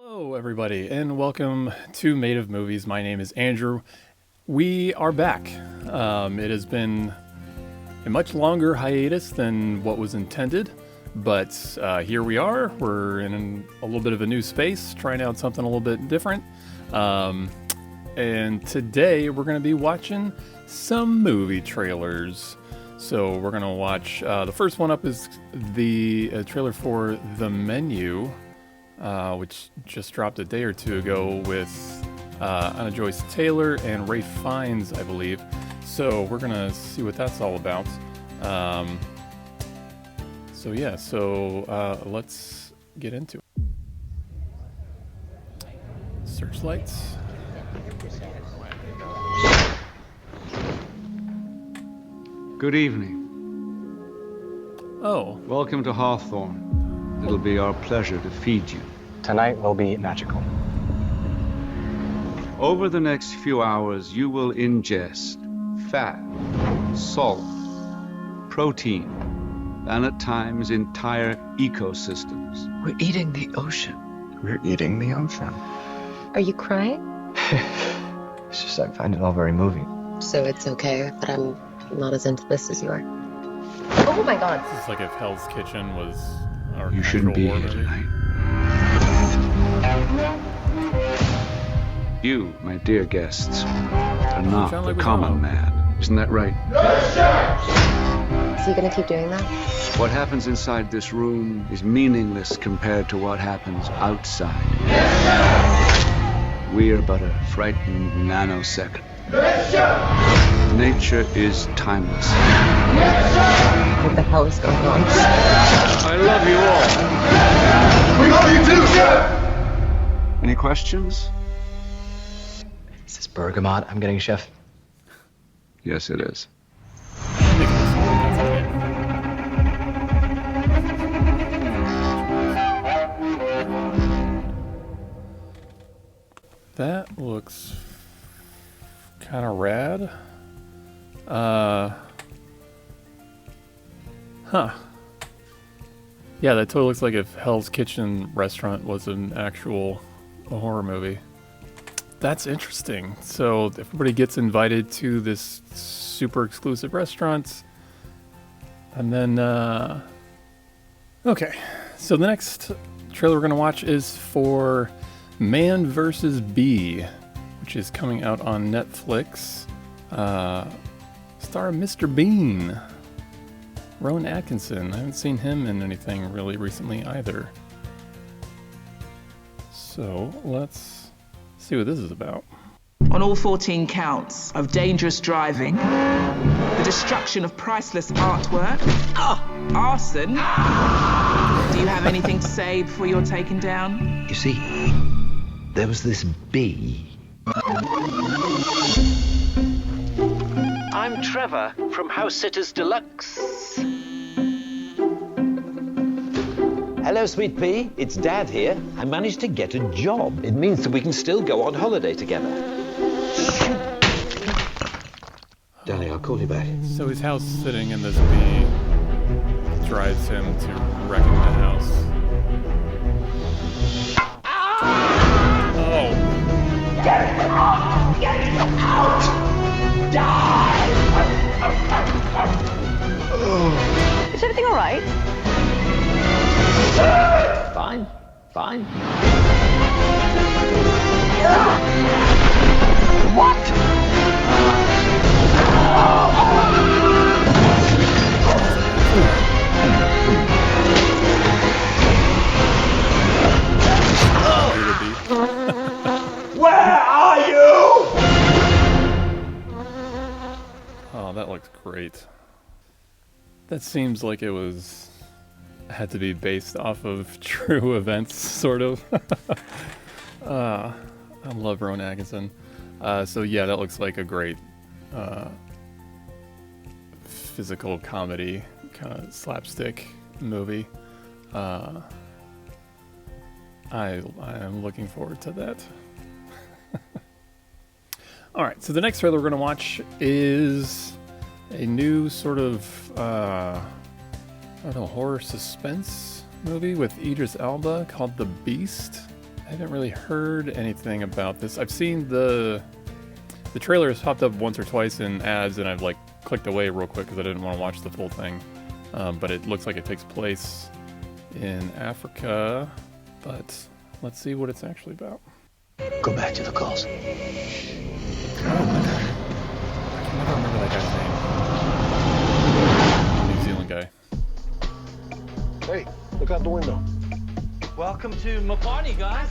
Hello, everybody, and welcome to Made of Movies. My name is Andrew. We are back. It has been a much longer hiatus than what was intended, but here we are. We're in a little bit of a new space, trying out something a little bit different. And today we're going to be watching some movie trailers. So we're going to watch, the first one up is the trailer for The Menu, which just dropped a day or two ago with Anna Joyce Taylor and Ralph Fiennes, I believe. So we're going to see what that's all about. So let's get into it. Searchlights. Good evening. Oh. Welcome to Hawthorne. It'll be our pleasure to feed you. Tonight will be magical. Over the next few hours, you will ingest fat, salt, protein, and at times entire ecosystems. We're eating the ocean. We're eating the ocean. Are you crying? It's just I find it all very moving. So it's okay that I'm not as into this as you are. Oh my god. This is like if Hell's Kitchen was our You shouldn't be actual here horror movie. tonight. You, my dear guests, are not Sound the like we common know. man. Isn't that right? Is he gonna keep doing that? What happens inside this room is meaningless compared to what happens outside. We are but a frightened nanosecond. Nature is timeless. What the hell is going on? I love you all. We love you too, Chef! Any questions? Is this bergamot I'm getting, Chef? Yes, it is. That looks kind of rad. Yeah, that totally looks like if Hell's Kitchen restaurant was an actual horror movie. That's interesting. So everybody gets invited to this super exclusive restaurant. And then, okay. So the next trailer we're going to watch is for Man vs. Bee, which is coming out on Netflix. Star Mr. Bean. Rowan Atkinson. I haven't seen him in anything really recently either. So let's see what this is about. On all 14 counts of dangerous driving, the destruction of priceless artwork, arson. Do you have anything to say before you're taken down? You see, there was this bee. I'm Trevor from House Sitters Deluxe. Hello, sweet pea. It's Dad here. I managed to get a job. It means that we can still go on holiday together. Darling, I'll call you back. So he's house sitting and this bee drives him to wrecking the house. Oh. Get out! Get out! Die! Is everything all right? Fine. Fine. What? Where are you? Oh, that looks great. That seems like it had to be based off of true events, sort of. I love Rowan Atkinson. So yeah, that looks like a great physical comedy, kind of slapstick movie. I am looking forward to that. All right, so the next trailer we're going to watch is a new sort of, I don't know, horror suspense movie with Idris Elba called The Beast. haven't really heard anything about this. I've seen the trailer has popped up once or twice in ads, and I've like clicked away real quick because I didn't want to watch the full thing. But it looks like it takes place in Africa. But let's see what it's actually about. Go back to the calls. Oh, I can never remember that guy's name. New Zealand guy. Hey, look out the window. Welcome to my party, guys.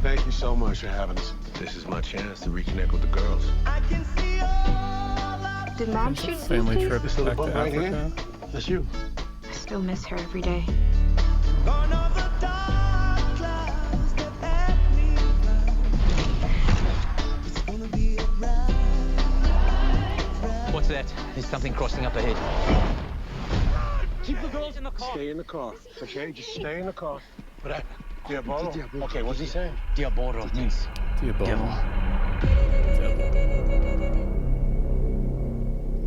Thank you so much for having us. This is my chance to reconnect with the girls. Did Mom shoot Family trip This little back to bump right Africa. here, that's you. I still miss her every day. What's that? There's something crossing up ahead. Keep the girls in the car. Stay in the car, okay? Just stay in the car. But Diabolo? Okay, what's he saying? Diabolo means Diabolo.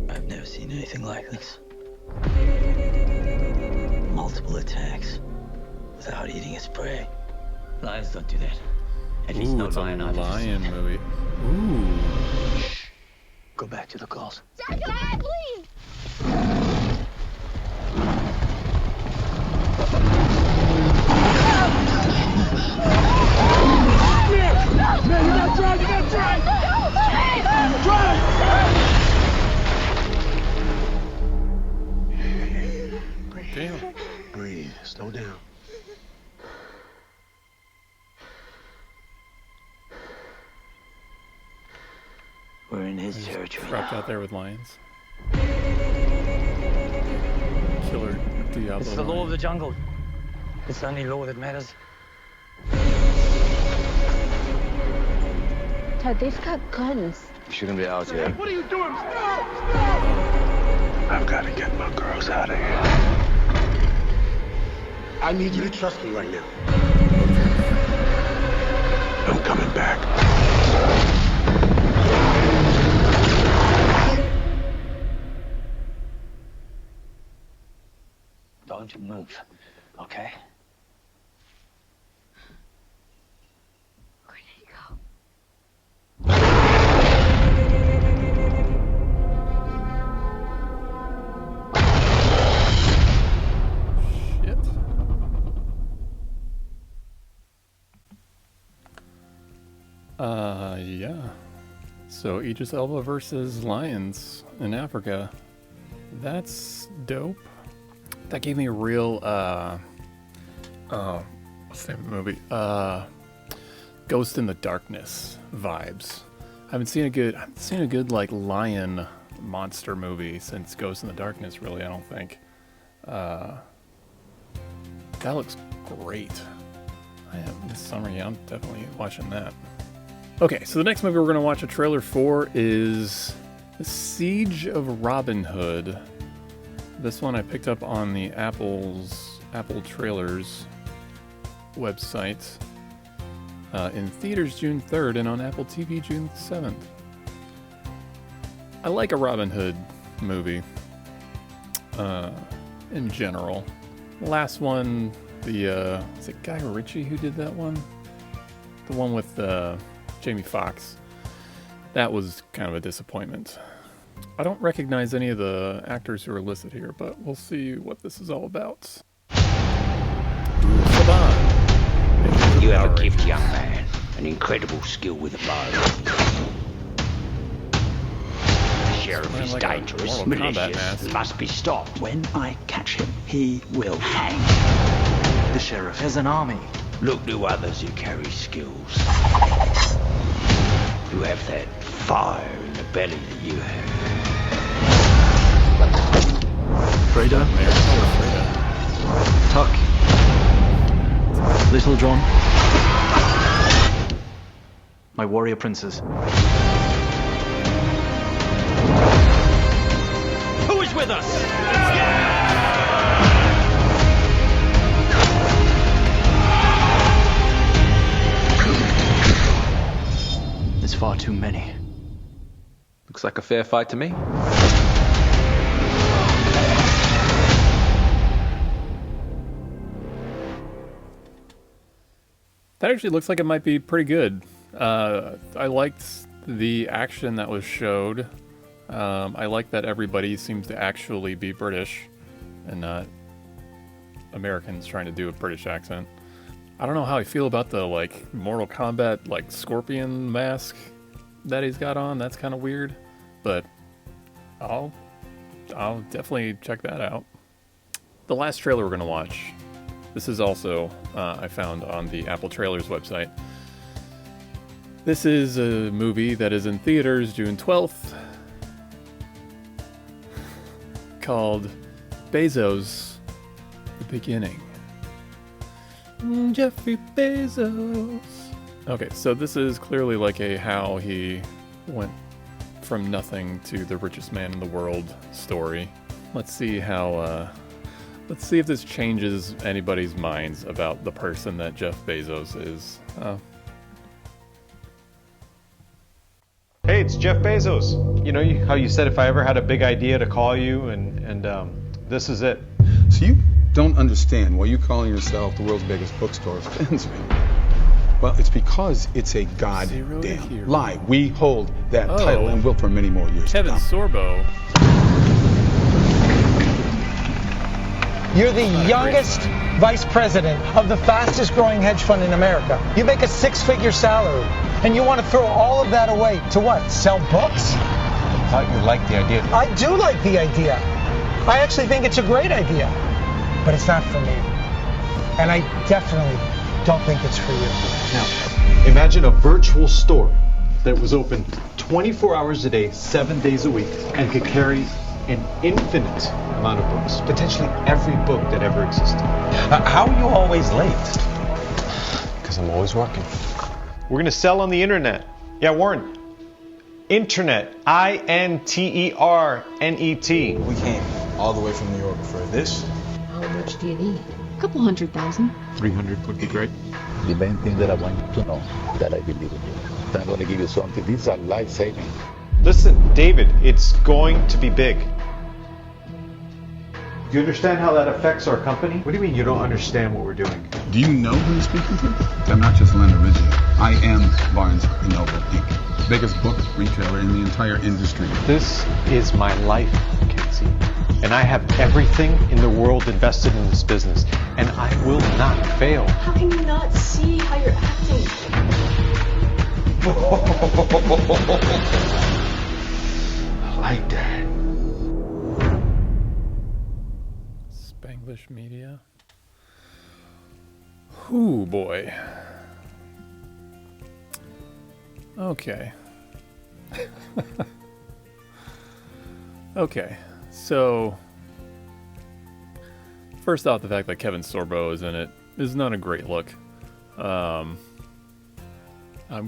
I've never seen anything like this. Multiple attacks without eating its prey. Lions don't do that. At least Ooh, no it's a lion lion movie. Ooh. Go back to the calls. Dad, can I have, please? Man, you gotta drive, you gotta drive! Drive! Damn. Breathe, slow down. We're in his territory Trapped now. out there with lions. Killer Diablo. It's the law of the jungle. It's the only law that matters. Dad, they've got guns. You shouldn't be out here. What are you doing? Stop! Stop! I've got to get my girls out of here. I need you to trust me right now. I'm coming back. Don't move, okay? Where did he go? Shit. Yeah. So Idris Elba versus lions in Africa. That's dope. That gave me a real what's the name of the movie? Ghost in the Darkness vibes. I haven't seen a good like lion monster movie since Ghost in the Darkness, really, I don't think. That looks great. This summer, yeah, I'm definitely watching that. Okay, so the next movie we're going to watch a trailer for is The Siege of Robin Hood. This one I picked up on the Apple Trailers website in theaters June 3rd and on Apple TV June 7th. I like a Robin Hood movie in general. Last one, is it Guy Ritchie who did that one? The one with Jamie Foxx. That was kind of a disappointment. I don't recognize any of the actors who are listed here, but we'll see what this is all about. You have a gift, young man. An incredible skill with a bow. The sheriff is dangerous, malicious, must be stopped. When I catch him, he will hang. The sheriff has an army. Look to others who carry skills. Who have that fire in the belly that you have. Freda. Tuck. Little John. My warrior princes. Who is with us? There's far too many. Looks like a fair fight to me. That actually looks like it might be pretty good. I liked the action that was showed. I like that everybody seems to actually be British and not Americans trying to do a British accent. I don't know how I feel about the like Mortal Kombat like scorpion mask that he's got on. That's kind of weird, but I'll definitely check that out. The last trailer we're gonna watch. This is also I found on the Apple Trailers website. This is a movie that is in theaters June 12th called Bezos, The Beginning. Jeffrey Bezos. Okay, so this is clearly like a how he went from nothing to the richest man in the world story. Let's see how, let's see if this changes anybody's minds about the person that Jeff Bezos is. Hey, it's Jeff Bezos. You know how you said if I ever had a big idea to call you, and this is it. So you don't understand why you calling yourself the world's biggest bookstore offends me. Well, it's because it's a goddamn lie. We hold that title and will for many more years. Kevin Sorbo. You're the youngest vice president of the fastest growing hedge fund in America. You make a six-figure salary, and you want to throw all of that away to what? Sell books? I thought you liked the idea. I do like the idea. I actually think it's a great idea, but it's not for me. And I definitely don't think it's for you. Now, imagine a virtual store that was open 24 hours a day, 7 days a week, and could carry an infinite amount of books, potentially every book that ever existed. How are you always late? Because I'm always working. We're going to sell on the internet. Yeah, Warren. Internet. I-N-T-E-R-N-E-T. We came all the way from New York for this. How much do you need? A couple 100,000. 300 would be great. The main thing that I want you to know that I believe in you. I'm going to give you something. These are life-saving. Listen, David, it's going to be big. Do you understand how that affects our company? What do you mean you don't understand what we're doing? Do you know who you're speaking to? I'm not just Leonard Rizzi. I am Barnes & Noble Inc., biggest book retailer in the entire industry. This is my life, Mackenzie. And I have everything in the world invested in this business. And I will not fail. How can you not see how you're acting? I like that. Spanglish Media. Ooh, boy. Okay. Okay, so first off, the fact that Kevin Sorbo is in it is not a great look. I'm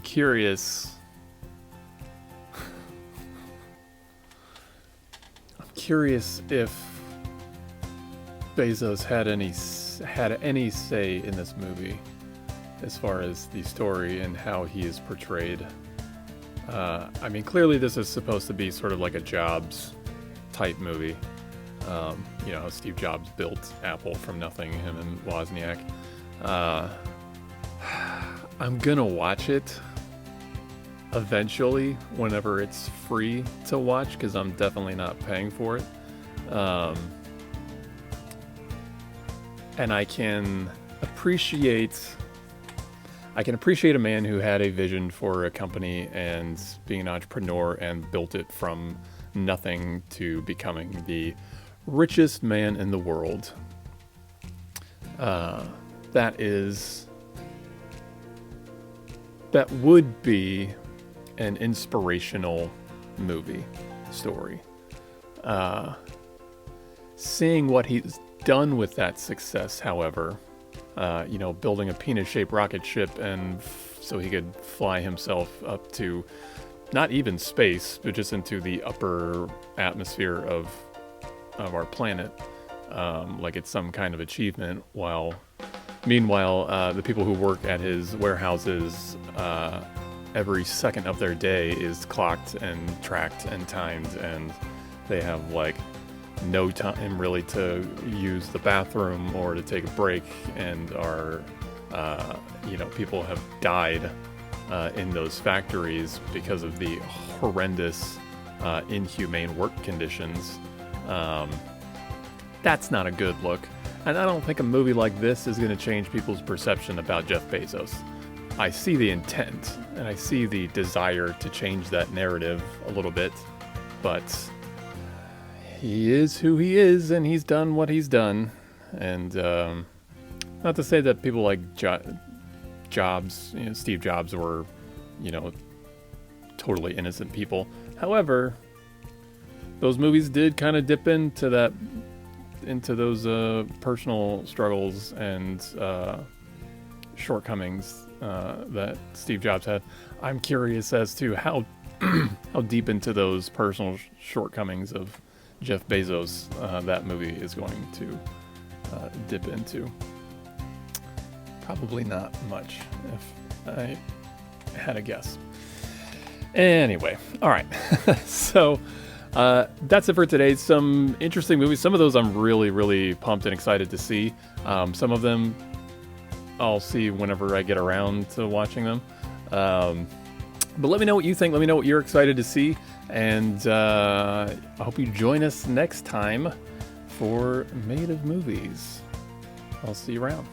curious. I'm curious if Bezos had any say in this movie, as far as the story and how he is portrayed. I mean, clearly this is supposed to be sort of like a Jobs type movie. You know, how Steve Jobs built Apple from nothing, him and Wozniak. I'm gonna watch it eventually whenever it's free to watch, because I'm definitely not paying for it. And I can appreciate a man who had a vision for a company and being an entrepreneur and built it from nothing to becoming the richest man in the world. That would be an inspirational movie story. Seeing what he's done with that success, however, you know, building a penis-shaped rocket ship and so he could fly himself up to not even space, but just into the upper atmosphere of our planet, like it's some kind of achievement. Meanwhile, the people who work at his warehouses, every second of their day is clocked and tracked and timed, and they have like no time really to use the bathroom or to take a break, and are people have died in those factories because of the horrendous, inhumane work conditions. That's not a good look. And I don't think a movie like this is going to change people's perception about Jeff Bezos. I see the intent, and I see the desire to change that narrative a little bit, but he is who he is, and he's done what he's done. And not to say that people like Jobs, Steve Jobs, were, totally innocent people. However, those movies did kind of dip into those personal struggles and shortcomings that Steve Jobs had. I'm curious as to how deep into those personal shortcomings of Jeff Bezos that movie is going to dip into. Probably not much, if I had a guess. Anyway, all right. So that's it for today. Some interesting movies. Some of those I'm really, really pumped and excited to see. Some of them I'll see whenever I get around to watching them. But let me know what you think. Let me know what you're excited to see. And I hope you join us next time for Made of Movies. I'll see you around.